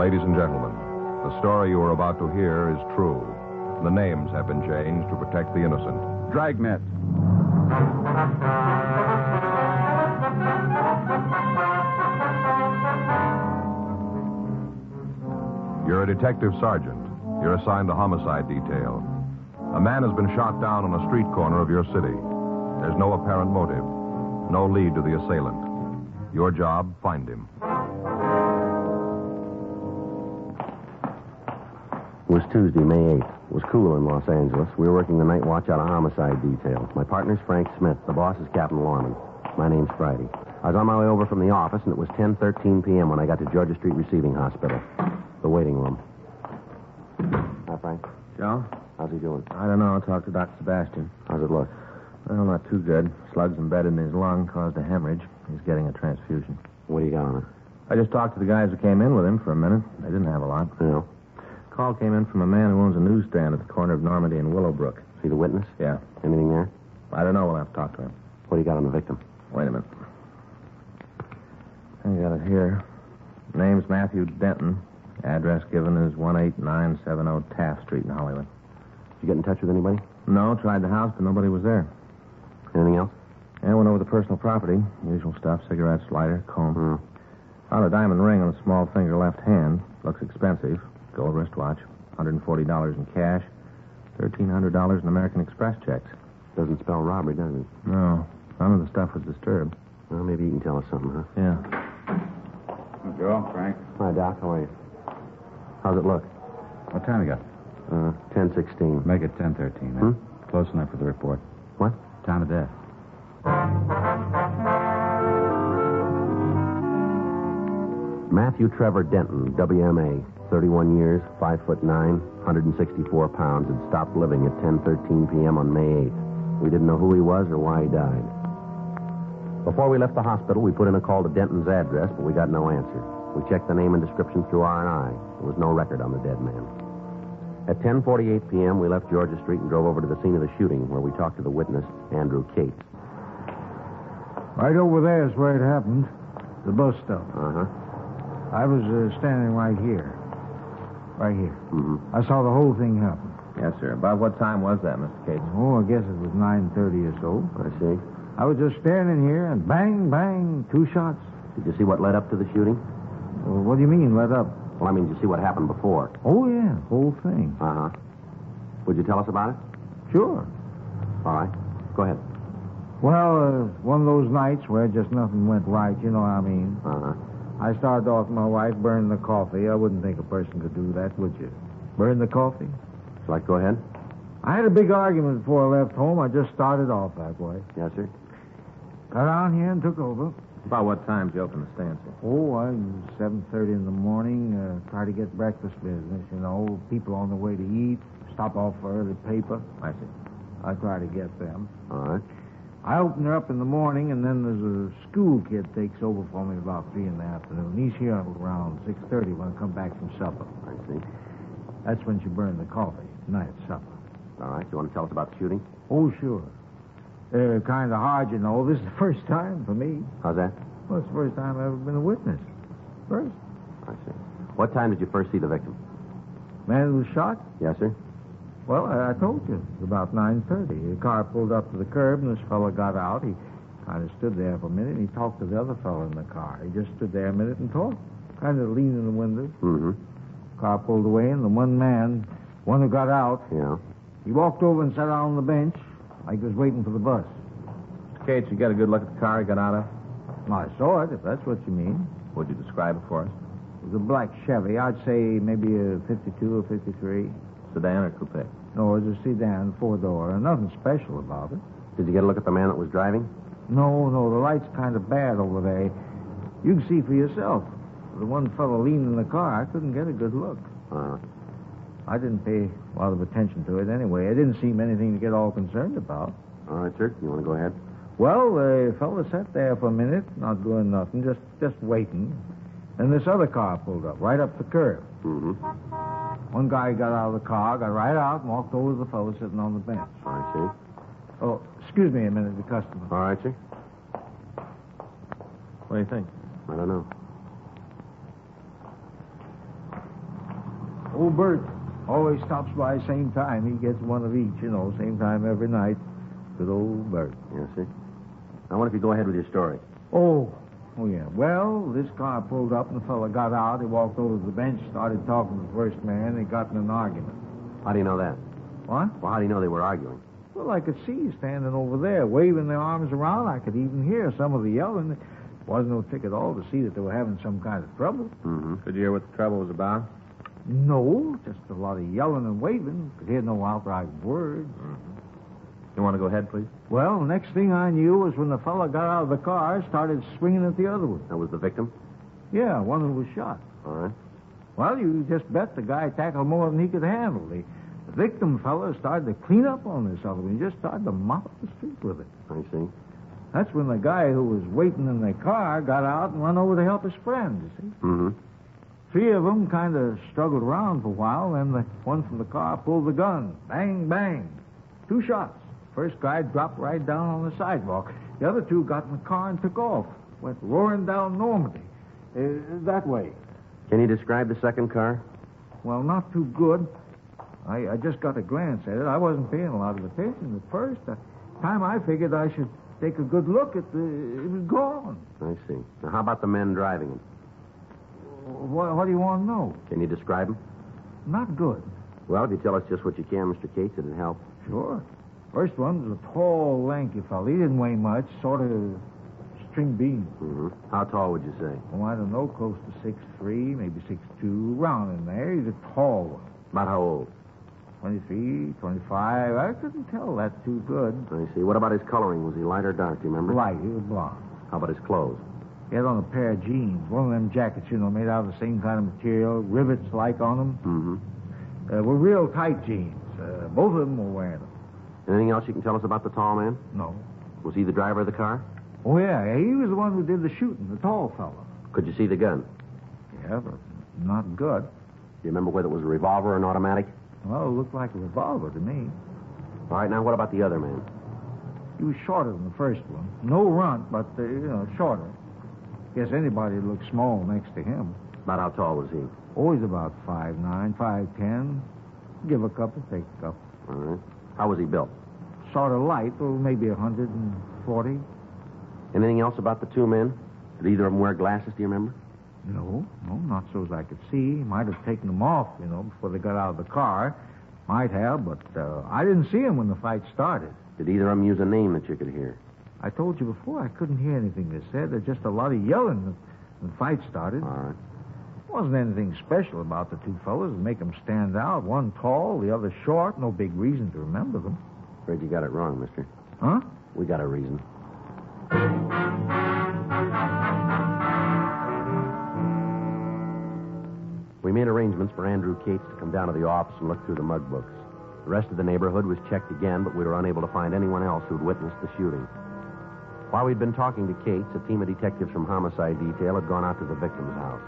Ladies and gentlemen, the story you are about to hear is true. The names have been changed to protect the innocent. Dragnet. You're a detective sergeant. You're assigned to homicide detail. A man has been shot down on a street corner of your city. There's no apparent motive, no lead to the assailant. Your job, find him. It was Tuesday, May 8th. It was cool in Los Angeles. We were working the night watch out of homicide detail. My partner's Frank Smith. The boss is Captain Lorman. My name's Friday. I was on my way over from the office, and it was 10:13 p.m. when I got to Georgia Street Receiving Hospital. The waiting room. Hi, Frank. Joe? How's he doing? I don't know. I'll talk to Dr. Sebastian. How's it look? Well, not too good. Slugs embedded in his lung caused a hemorrhage. He's getting a transfusion. What do you got on it? I just talked to the guys who came in with him for a minute. They didn't have a lot. Yeah. Call came in from a man who owns a newsstand at the corner of Normandy and Willowbrook. See the witness? Yeah. Anything there? I don't know. We'll have to talk to him. What do you got on the victim? Wait a minute. I got it here. Name's Matthew Denton. Address given is 18970 Taft Street in Hollywood. Did you get in touch with anybody? No, tried the house, but nobody was there. Anything else? I went over the personal property. Usual stuff. Cigarettes, lighter, comb. Found a diamond ring on the small finger left hand. Looks expensive. Gold wristwatch. $140 in cash. $1,300 in American Express checks. Doesn't spell robbery, does it? No. None of the stuff was disturbed. Well, maybe you can tell us something, huh? Yeah. Joe, Frank. Hi, Doc. How are you? How's it look? What time you got? 10:16. Make it 10:13, man. Close enough for the report. What? Time of death. Matthew Trevor Denton, WMA, 31 years, 5'9", 164 pounds, had stopped living at 10:13 p.m. on May 8th. We didn't know who he was or why he died. Before we left the hospital, we put in a call to Denton's address, but we got no answer. We checked the name and description through R&I. There was no record on the dead man. At 10:48 p.m., we left Georgia Street and drove over to the scene of the shooting, where we talked to the witness, Andrew Cates. Right over there is where it happened. The bus stop. Uh-huh. I was standing right here. Right here. Mm-hmm. I saw the whole thing happen. Yes, sir. About what time was that, Mr. Cates? Oh, I guess it was 9:30 or so. I see. I was just standing here, and bang, bang, 2 shots. Did you see what led up to the shooting? Well, what do you mean, let up? Well, I mean, did you see what happened before? Oh, yeah, whole thing. Uh-huh. Would you tell us about it? Sure. All right. Go ahead. Well, one of those nights where just nothing went right, you know what I mean. Uh-huh. I started off with my wife burning the coffee. I wouldn't think a person could do that, would you? Burn the coffee? Shall I go ahead? I had a big argument before I left home. I just started off that way. Yes, sir. Got down here and took over. About what time did you open the stand, sir? Oh, I 7:30 in the morning. Try to get breakfast business, you know. People on the way to eat. Stop off for early paper. I see. I try to get them. All right. I open her up in the morning, and then there's a school kid takes over for me about 3 in the afternoon. He's here around 6:30 when I come back from supper. I see. That's when she burned the coffee. Night supper. All right. You want to tell us about the shooting? Oh, sure. Kind of hard, you know. This is the first time for me. How's that? Well, it's the first time I've ever been a witness. First. I see. What time did you first see the victim? Man who was shot? Yes, sir. Well, I told you. It was about 9:30. The car pulled up to the curb, and this fellow got out. He kind of stood there for a minute, and he talked to the other fellow in the car. He just stood there a minute and talked, kind of leaning in the window. Mm-hmm. Car pulled away, and the one who got out, Yeah. he walked over and sat down on the bench like he was waiting for the bus. Mr. Cates, you got a good look at the car he got out of? I saw it, if that's what you mean. Would you describe it for us? It was a black Chevy. I'd say maybe a 52 or 53. Sedan or coupe? No, it was a sedan, 4-door. Nothing special about it. Did you get a look at the man that was driving? No, the light's kind of bad over there. You can see for yourself. The one fellow leaning in the car, I couldn't get a good look. I didn't pay a lot of attention to it anyway. It didn't seem anything to get all concerned about. All right, sir. You want to go ahead? Well, the fellow sat there for a minute, not doing nothing, just waiting. And this other car pulled up, right up the curb. Mm-hmm. One guy got out of the car, got right out, and walked over to the fellow sitting on the bench. I see. Oh, excuse me a minute, the customer. All right, sir. What do you think? I don't know. Old Bert always stops by same time. He gets one of each, same time every night. Good old Bert. Yes, sir. I wonder if you go ahead with your story. Oh, yeah. Well, this car pulled up and the fella got out. He walked over to the bench, started talking to the first man. They got in an argument. How do you know that? What? Well, how do you know they were arguing? Well, I could see you standing over there, waving their arms around. I could even hear some of the yelling. It wasn't no trick at all to see that they were having some kind of trouble. Mm-hmm. Could you hear what the trouble was about? No, just a lot of yelling and waving. Could hear no outright words. You want to go ahead, please? Well, the next thing I knew was when the fella got out of the car, started swinging at the other one. That was the victim? Yeah, one who was shot. All right. Well, you just bet the guy tackled more than he could handle. The victim fella started to clean up on this other one. He just started to mop up the street with it. I see. That's when the guy who was waiting in the car got out and run over to help his friend, you see. Mm-hmm. Three of them kind of struggled around for a while, then the one from the car pulled the gun. Bang, bang. 2 shots. First guy dropped right down on the sidewalk. The other 2 got in the car and took off. Went roaring down Normandy. That way. Can you describe the second car? Well, not too good. I just got a glance at it. I wasn't paying a lot of attention at first. The time I figured I should take a good look at it was gone. I see. Now, how about the men driving it? What do you want to know? Can you describe them? Not good. Well, if you tell us just what you can, Mr. Cates, it'd help. Sure. First one was a tall, lanky fellow. He didn't weigh much, sort of string bean. Mm-hmm. How tall would you say? Oh, I don't know, close to 6'3", maybe 6'2", round in there. He's a tall one. About how old? 23, 25. I couldn't tell that too good. I see. What about his coloring? Was he light or dark, do you remember? Light. He was blonde. How about his clothes? He had on a pair of jeans. One of them jackets, made out of the same kind of material. Rivets like on them. Mm-hmm. Were real tight jeans. Both of them were wearing them. Anything else you can tell us about the tall man? No. Was he the driver of the car? Oh, yeah. He was the one who did the shooting, the tall fellow. Could you see the gun? Yeah, but not good. Do you remember whether it was a revolver or an automatic? Well, it looked like a revolver to me. All right, now what about the other man? He was shorter than the first one. No runt, but, shorter. Guess anybody would look small next to him. About how tall was he? Always about 5'9", 5'10". Give a couple, take a couple. All right. How was he built? Sort of light, maybe 140. Anything else about the 2 men? Did either of them wear glasses, do you remember? No, not so as I could see. He might have taken them off, before they got out of the car. Might have, but I didn't see him when the fight started. Did either of them use a name that you could hear? I told you before I couldn't hear anything they said. There's just a lot of yelling when the fight started. All right. Wasn't anything special about the 2 fellas to make them stand out. One tall, the other short. No big reason to remember them. Afraid you got it wrong, mister. Huh? We got a reason. We made arrangements for Andrew Cates to come down to the office and look through the mug books. The rest of the neighborhood was checked again, but we were unable to find anyone else who'd witnessed the shooting. While we'd been talking to Cates, a team of detectives from Homicide Detail had gone out to the victim's house.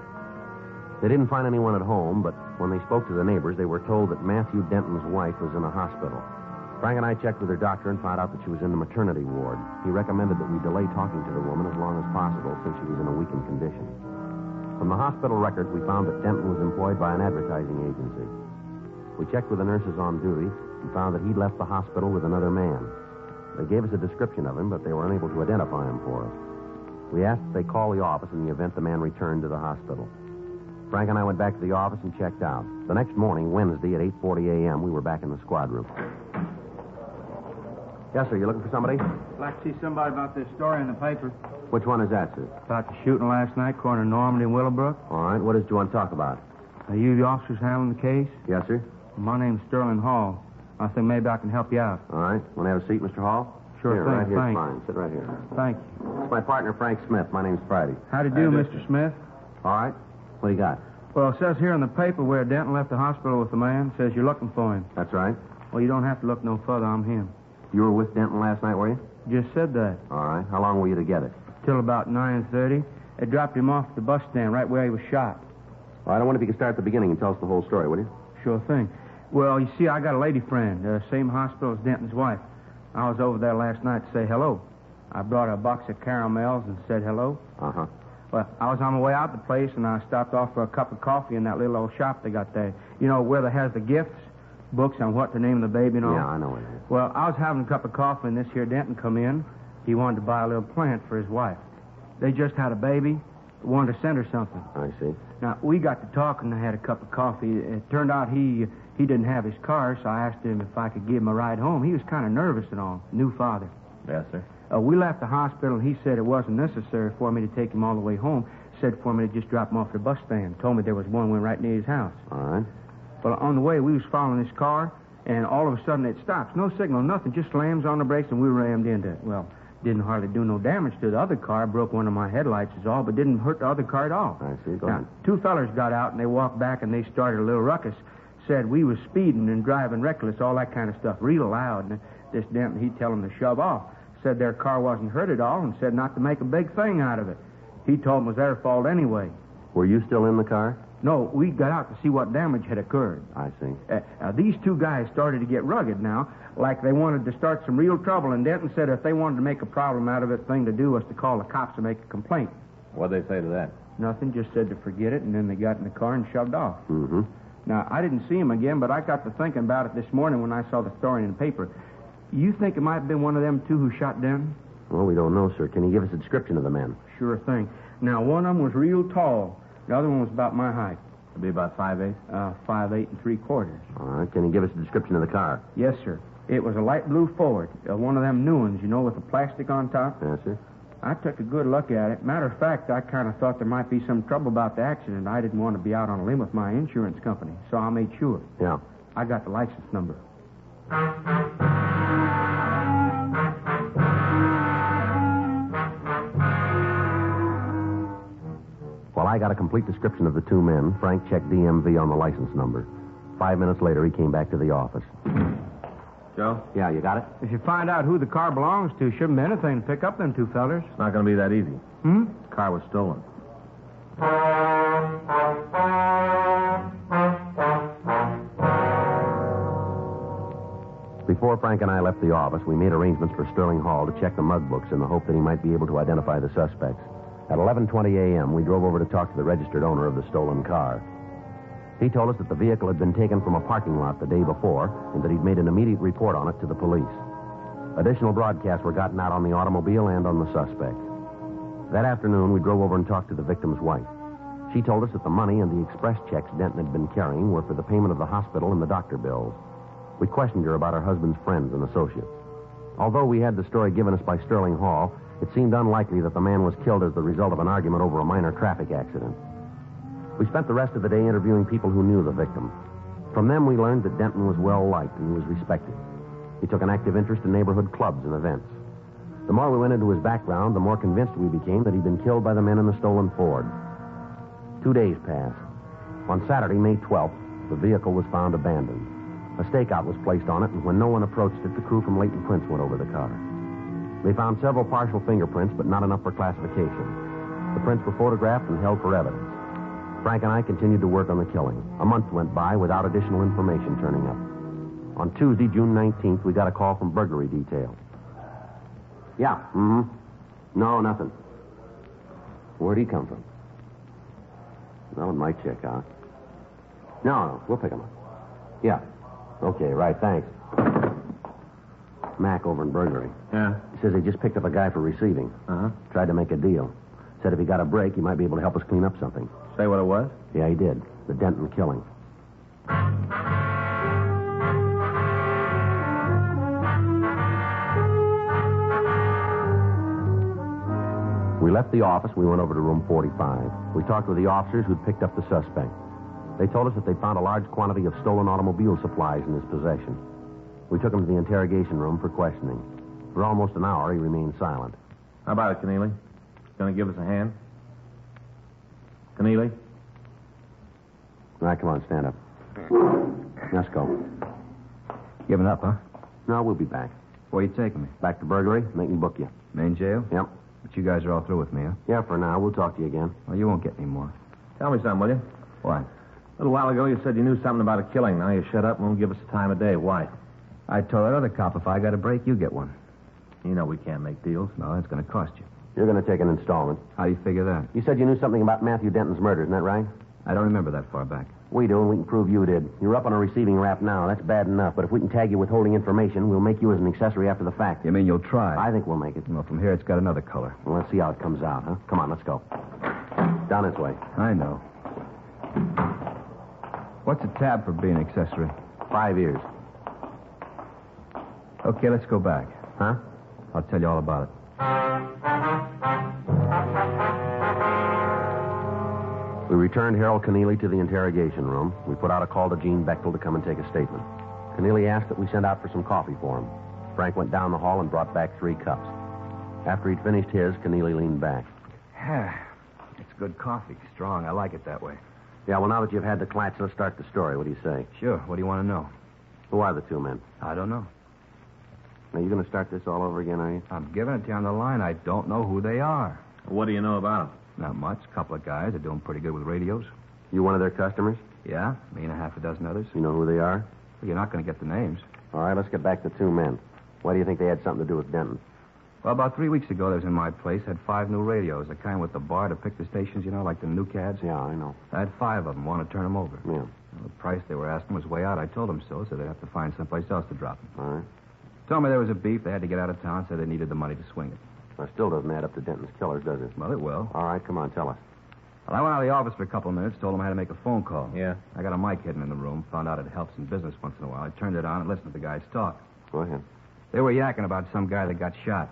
They didn't find anyone at home, but when they spoke to the neighbors, they were told that Matthew Denton's wife was in a hospital. Frank and I checked with her doctor and found out that she was in the maternity ward. He recommended that we delay talking to the woman as long as possible since she was in a weakened condition. From the hospital records, we found that Denton was employed by an advertising agency. We checked with the nurses on duty and found that he'd left the hospital with another man. They gave us a description of him, but they were unable to identify him for us. We asked that they call the office in the event the man returned to the hospital. Frank and I went back to the office and checked out. The next morning, Wednesday, at 8:40 a.m., we were back in the squad room. Yes, sir. You looking for somebody? I'd like to see somebody about this story in the paper. Which one is that, sir? About the shooting last night, corner Normandy and Willowbrook. All right. What is it you want to talk about? Are you the officers handling the case? Yes, sir. My name's Sterling Hall. I think maybe I can help you out. All right. Want to have a seat, Mr. Hall? Sure here, thing, right here's thanks. fine. Sit right here. Thank you. It's my partner, Frank Smith. My name's Friday. How do you do, Mr. Smith? All right. What do you got? Well, it says here in the paper where Denton left the hospital with the man. It says you're looking for him. That's right. Well, you don't have to look no further. I'm him. You were with Denton last night, were you? Just said that. All right. How long were you together? Till about 9:30. They dropped him off at the bus stand right where he was shot. Well, I don't wonder if you could start at the beginning and tell us the whole story, will you? Sure thing. Well, you see, I got a lady friend, same hospital as Denton's wife. I was over there last night to say hello. I brought her a box of caramels and said hello. Uh-huh. Well, I was on my way out the place, and I stopped off for a cup of coffee in that little old shop they got there. You know, where they has the gifts, books on what to name the baby and all? Yeah, I know it is. Well, I was having a cup of coffee, and this here Denton come in. He wanted to buy a little plant for his wife. They just had a baby, wanted to send her something. I see. Now, we got to talking and I had a cup of coffee. It turned out he didn't have his car, so I asked him if I could give him a ride home. He was kind of nervous and all. New father. Yes, sir. We left the hospital, and he said it wasn't necessary for me to take him all the way home. Said for me to just drop him off at the bus stand. Told me there was one right near his house. All right. Well, on the way, we was following this car, and all of a sudden it stops. No signal, nothing. Just slams on the brakes, and we rammed into it. Well, didn't hardly do no damage to the other car. Broke one of my headlights is all, but didn't hurt the other car at all. I see. Go Now, ahead. two fellers got out, and they walked back, and they started a little ruckus. Said we was speeding and driving reckless, all that kind of stuff, real loud. And this Denton, he'd tell them to shove off. Said their car wasn't hurt at all, and said not to make a big thing out of it. He told them it was their fault anyway. Were you still in the car? No, we got out to see what damage had occurred. I see. These two guys started to get rugged now, like they wanted to start some real trouble, and Denton said if they wanted to make a problem out of it, the thing to do was to call the cops and make a complaint. What'd they say to that? Nothing, just said to forget it, and then they got in the car and shoved off. Mm-hmm. Now, I didn't see him again, but I got to thinking about it this morning when I saw the story in the paper. You think it might have been one of them two who shot Denton? Well, we don't know, sir. Can you give us a description of the men? Sure thing. Now, one of them was real tall. The other one was about my height. It'd be about 5'8". 5'8" and 3/4. All right. Can you give us a description of the car? Yes, sir. It was a light blue Ford. One of them new ones, you know, with the plastic on top. Yes, sir. I took a good look at it. Matter of fact, I kind of thought there might be some trouble about the accident. I didn't want to be out on a limb with my insurance company, so I made sure. Yeah. I got the license number. Well, I got a complete description of the two men. Frank checked DMV on the license number. 5 minutes later, he came back to the office. Joe? Yeah, you got it? If you find out who the car belongs to, shouldn't be anything to pick up them two fellers. It's not going to be that easy. Hmm? The car was stolen. Before Frank and I left the office, we made arrangements for Sterling Hall to check the mug books in the hope that he might be able to identify the suspects. At 11:20 a.m., we drove over to talk to the registered owner of the stolen car. He told us that the vehicle had been taken from a parking lot the day before and that he'd made an immediate report on it to the police. Additional broadcasts were gotten out on the automobile and on the suspect. That afternoon, we drove over and talked to the victim's wife. She told us that the money and the express checks Denton had been carrying were for the payment of the hospital and the doctor bills. We questioned her about her husband's friends and associates. Although we had the story given us by Sterling Hall, it seemed unlikely that the man was killed as the result of an argument over a minor traffic accident. We spent the rest of the day interviewing people who knew the victim. From them, we learned that Denton was well-liked and he was respected. He took an active interest in neighborhood clubs and events. The more we went into his background, the more convinced we became that he'd been killed by the men in the stolen Ford. 2 days passed. On Saturday, May 12th, the vehicle was found abandoned. A stakeout was placed on it, and when no one approached it, the crew from Leighton Prince went over the car. They found several partial fingerprints, but not enough for classification. The prints were photographed and held for evidence. Frank and I continued to work on the killing. A month went by without additional information turning up. On Tuesday, June 19th, we got a call from burglary detail. Yeah, No, nothing. Where'd he come from? Well, it might check out. No, we'll pick him up. Yeah. Okay, right, thanks. Mac over in burglary. Yeah? He says he just picked up a guy for receiving. Uh-huh. Tried to make a deal. Said if he got a break, he might be able to help us clean up something. Say what it was? Yeah, he did. The Denton killing. We left the office. We went over to room 45. We talked with the officers who'd picked up the suspect. They told us that they found a large quantity of stolen automobile supplies in his possession. We took him to the interrogation room for questioning. For almost an hour, he remained silent. How about it, Keneally? Going to give us a hand? Keneally? All right, come on, stand up. Let's go. Giving up, huh? No, we'll be back. Where you taking me? Back to burglary, and they can book you. Main jail? Yep. But you guys are all through with me, huh? Yeah, for now. We'll talk to you again. Well, you won't get any more. Tell me something, will you? What? A little while ago, you said you knew something about a killing. Now you shut up and won't give us the time of day. Why? I told that other cop if I got a break, you get one. You know we can't make deals. No, it's going to cost you. You're going to take an installment. How do you figure that? You said you knew something about Matthew Denton's murder, isn't that right? I don't remember that far back. We do, and we can prove you did. You're up on a receiving rap now. That's bad enough. But if we can tag you withholding information, we'll make you as an accessory after the fact. You mean you'll try? I think we'll make it. Well, from here, it's got another color. Well, let's see how it comes out, huh? Come on, let's go. Down this way. I know. What's a tab for being accessory? 5 years. Okay, let's go back. Huh? I'll tell you all about it. We returned Harold Keneally to the interrogation room. We put out a call to Gene Bechtel to come and take a statement. Keneally asked that we send out for some coffee for him. Frank went down the hall and brought back 3 cups. After he'd finished his, Keneally leaned back. It's good coffee. Strong. I like it that way. Yeah, well, now that you've had the clatch, let's start the story. What do you say? Sure. What do you want to know? Who are the 2 men? I don't know. Now, you going to start this all over again, are you? I'm giving it to you on the line. I don't know who they are. What do you know about him? Not much. A couple of guys are doing pretty good with radios. You one of their customers? Yeah, me and a half a dozen others. You know who they are? Well, you're not going to get the names. All right, let's get back to 2 men. Why do you think they had something to do with Denton? Well, about 3 weeks ago, they was in my place, had 5 new radios, the kind with the bar to pick the stations, you know, like the new CADs. Yeah, I know. I had 5 of them, want to turn them over. Yeah. Well, the price they were asking was way out. I told them so they'd have to find someplace else to drop them. All right. Told me there was a beef, they had to get out of town, said they needed the money to swing it. Well, still doesn't add up to Denton's killers, does it? Well, it will. All right, come on, tell us. Well, I went out of the office for a couple of minutes, told them I had to make a phone call. Yeah. I got a mic hidden in the room, found out it helps in business once in a while. I turned it on and listened to the guys talk. Go ahead. They were yakking about some guy that got shot.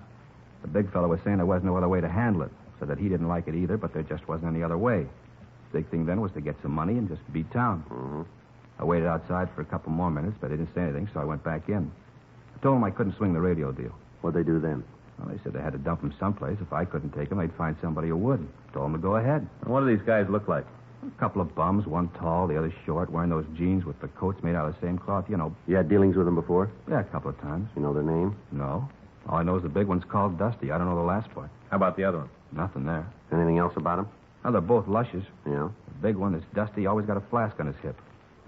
The big fellow was saying there wasn't no other way to handle it. Said that he didn't like it either, but there just wasn't any other way. Big thing then was to get some money and just beat town. Mm-hmm. I waited outside for a couple more minutes, but they didn't say anything, so I went back in. I told them I couldn't swing the radio deal. What'd they do then? Well, they said they had to dump him someplace. If I couldn't take him, they'd find somebody who would. Told them to go ahead. And what do these guys look like? A couple of bums, one tall, the other short, wearing those jeans with the coats made out of the same cloth, you know. You had dealings with them before? Yeah, a couple of times. You know their name? No. All I know is the big one's called Dusty. I don't know the last part. How about the other one? Nothing there. Anything else about them? Now, they're both lushes. Yeah. The big one is Dusty, always got a flask on his hip.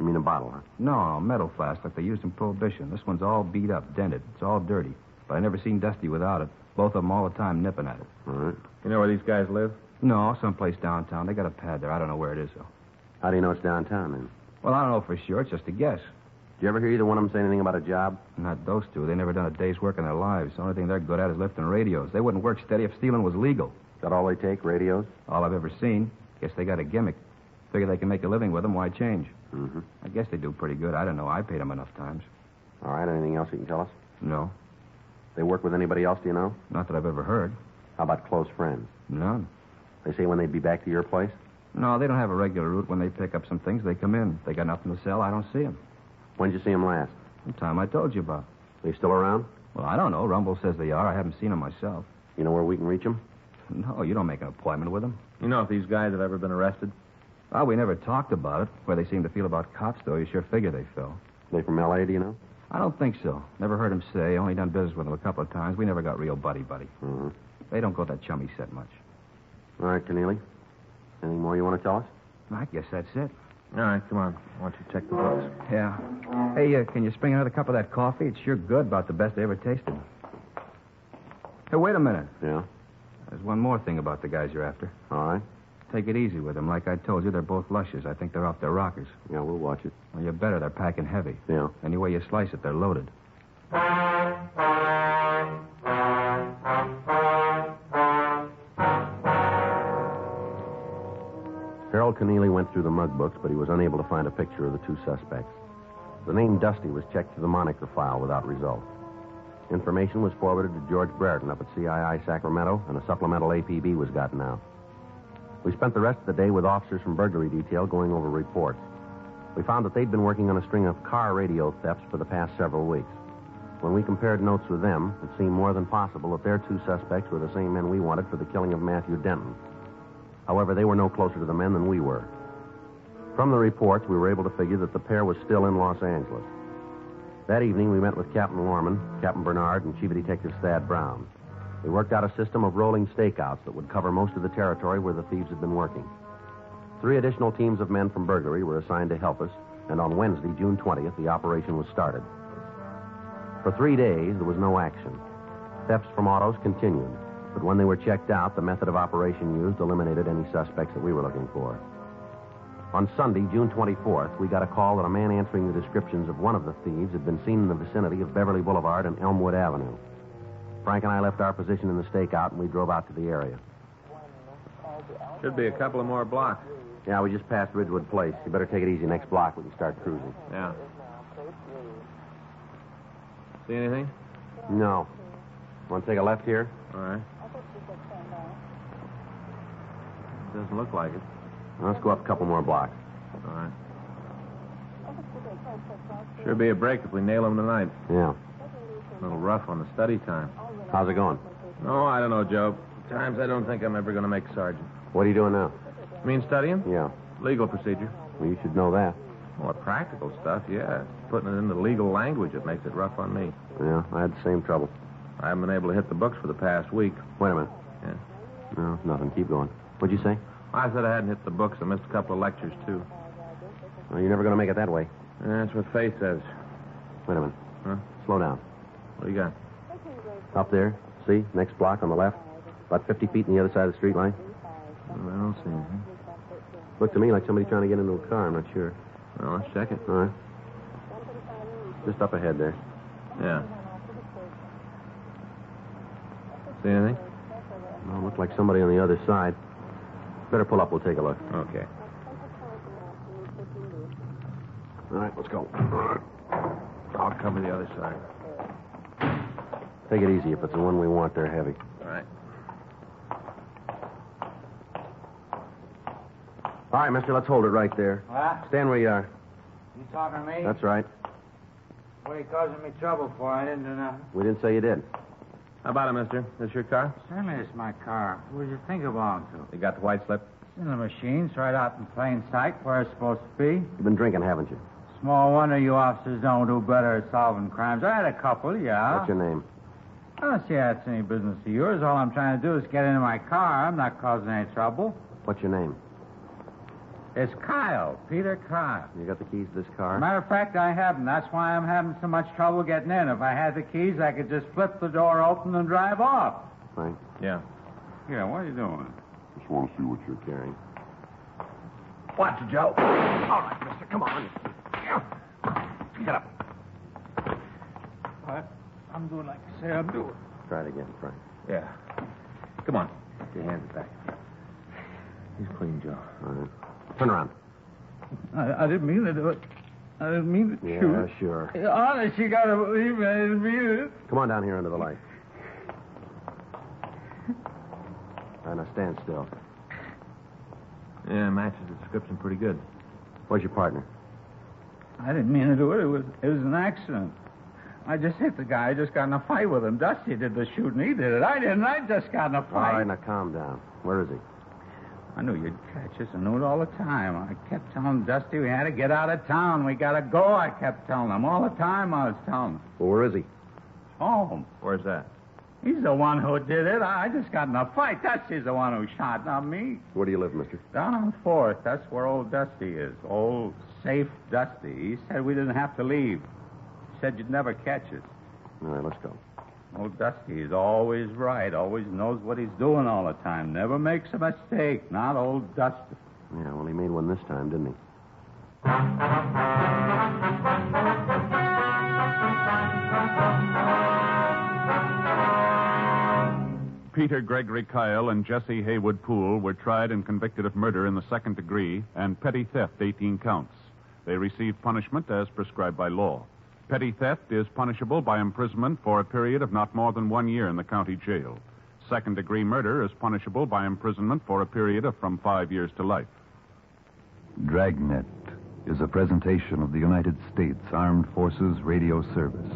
You mean a bottle, huh? No, a metal flask like they used in Prohibition. This one's all beat up, dented. It's all dirty. But I never seen Dusty without it. Both of them all the time nipping at it. All right. You know where these guys live? No, someplace downtown. They got a pad there. I don't know where it is, though. How do you know it's downtown, then? Well, I don't know for sure. It's just a guess. Did you ever hear either one of them say anything about a job? Not those 2. They never done a day's work in their lives. The only thing they're good at is lifting radios. They wouldn't work steady if stealing was legal. Is that all they take, radios? All I've ever seen. Guess they got a gimmick. Figure they can make a living with them. Why change? Mm-hmm. I guess they do pretty good. I don't know. I paid them enough times. All right, anything else you can tell us? No. They work with anybody else, do you know? Not that I've ever heard. How about close friends? None. They say when they'd be back to your place? No, they don't have a regular route. When they pick up some things, they come in. If they got nothing to sell, I don't see them. When'd you see them last? The time I told you about. They still around? Well, I don't know. Rumble says they are. I haven't seen them myself. You know where we can reach them? No, you don't make an appointment with them. You know if these guys have ever been arrested? Well, we never talked about it. Where they seem to feel about cops, though, you sure figure they feel. They from L.A., do you know? I don't think so. Never heard him say. Only done business with him a couple of times. We never got real buddy-buddy. Mm-hmm. They don't go that chummy set much. All right, Keneally. Anything more you want to tell us? I guess that's it. All right, come on. I want you to check the books. Yeah. Hey, can you spring another cup of that coffee? It's sure good. About the best I ever tasted. Hey, wait a minute. Yeah? There's one more thing about the guys you're after. All right. Take it easy with them. Like I told you, they're both lushes. I think they're off their rockers. Yeah, we'll watch it. Well, you better. They're packing heavy. Yeah. Any way you slice it, they're loaded. Harold Keneally went through the mug books, but he was unable to find a picture of the 2 suspects. The name Dusty was checked to the moniker file without result. Information was forwarded to George Brereton up at CII Sacramento, and a supplemental APB was gotten out. We spent the rest of the day with officers from burglary detail going over reports. We found that they'd been working on a string of car radio thefts for the past several weeks. When we compared notes with them, it seemed more than possible that their 2 suspects were the same men we wanted for the killing of Matthew Denton. However, they were no closer to the men than we were. From the reports, we were able to figure that the pair was still in Los Angeles. That evening, we met with Captain Lorman, Captain Bernard, and Chief of Detectives Thad Brown. We worked out a system of rolling stakeouts that would cover most of the territory where the thieves had been working. 3 additional teams of men from burglary were assigned to help us, and on Wednesday, June 20th, the operation was started. For 3 days, there was no action. Thefts from autos continued. But when they were checked out, the method of operation used eliminated any suspects that we were looking for. On Sunday, June 24th, we got a call that a man answering the descriptions of one of the thieves had been seen in the vicinity of Beverly Boulevard and Elmwood Avenue. Frank and I left our position in the stakeout, and we drove out to the area. Should be a couple of more blocks. Yeah, we just passed Ridgewood Place. You better take it easy. Next block, we can start cruising. Yeah. See anything? No. Want to take a left here? All right. Doesn't look like it. Well, let's go up a couple more blocks. All right. Sure be a break if we nail him tonight. Yeah. A little rough on the study time. How's it going? Oh, I don't know, Joe. Times I don't think I'm ever going to make sergeant. What are you doing now? You mean studying? Yeah. Legal procedure. Well, you should know that. Well, the practical stuff, yeah. Putting it into legal language, it makes it rough on me. Yeah, I had the same trouble. I haven't been able to hit the books for the past week. Wait a minute. Yeah. No, nothing. Keep going. What'd you say? I said I hadn't hit the books. I missed a couple of lectures, too. Well, you're never going to make it that way. That's what Faith says. Wait a minute. Huh? Slow down. What do you got? Up there. See? Next block on the left. About 50 feet on the other side of the street line. I don't see anything. Looked to me like somebody trying to get into a car. I'm not sure. Well, let's check it. All right. Just up ahead there. Yeah. See anything? Well, looked like somebody on the other side. Better pull up. We'll take a look. Okay. All right, let's go. I'll cover the other side. Take it easy. If it's the one we want, they're heavy. All right. All right, mister, let's hold it right there. What? Stand where you are. You talking to me? That's right. What are you causing me trouble for? I didn't do nothing. We didn't say you did. How about it, mister? This your car? Certainly it's my car. Where'd you think it belonged to? You got the white slip? It's in the machine. It's right out in plain sight where it's supposed to be. You've been drinking, haven't you? Small wonder you officers don't do better at solving crimes. I had a couple, yeah. What's your name? I don't see how it's any business of yours. All I'm trying to do is get into my car. I'm not causing any trouble. What's your name? It's Kyle, Peter Kyle. You got the keys to this car? Matter of fact, I haven't. That's why I'm having so much trouble getting in. If I had the keys, I could just flip the door open and drive off. Frank, Yeah. Yeah, what are you doing? just want to see what you're carrying. Watch it, Joe. All right, mister, come on. Get up. What? I'm doing like you say I'm doing. Try it again, Frank. Yeah. Come on. Get your hands back. He's clean, Joe. All right. Turn around. I didn't mean to do it. I didn't mean to shoot. Yeah, sure. Honest, you gotta believe me. I didn't mean it. Come on down here under the light. All right, now stand still. Yeah, matches the description pretty good. Where's your partner? I didn't mean to do it. It was an accident. I just hit the guy. I just got in a fight with him. Dusty did the shooting. He did it. I didn't. I just got in a All fight. right, now calm down. Where is he? I knew you'd catch us. I knew it all the time. I kept telling Dusty we had to get out of town. We got to go. I kept telling him. All the time I was telling him. Well, where is he? Home. Where's that? He's the one who did it. I just got in a fight. Dusty's the one who shot, not me. Where do you live, mister? Down on 4th. That's where old Dusty is. Old, safe Dusty. He said we didn't have to leave. He said you'd never catch us. All right, let's go. Old Dusty is always right. Always knows what he's doing all the time. Never makes a mistake. Not old Dusty. Yeah, well, he made one this time, didn't he? Peter Gregory Kyle and Jesse Haywood Poole were tried and convicted of murder in the second degree and petty theft, 18 counts. They received punishment as prescribed by law. Petty theft is punishable by imprisonment for a period of not more than 1 year in the county jail. Second-degree murder is punishable by imprisonment for a period of from 5 years to life. Dragnet is a presentation of the United States Armed Forces Radio Service.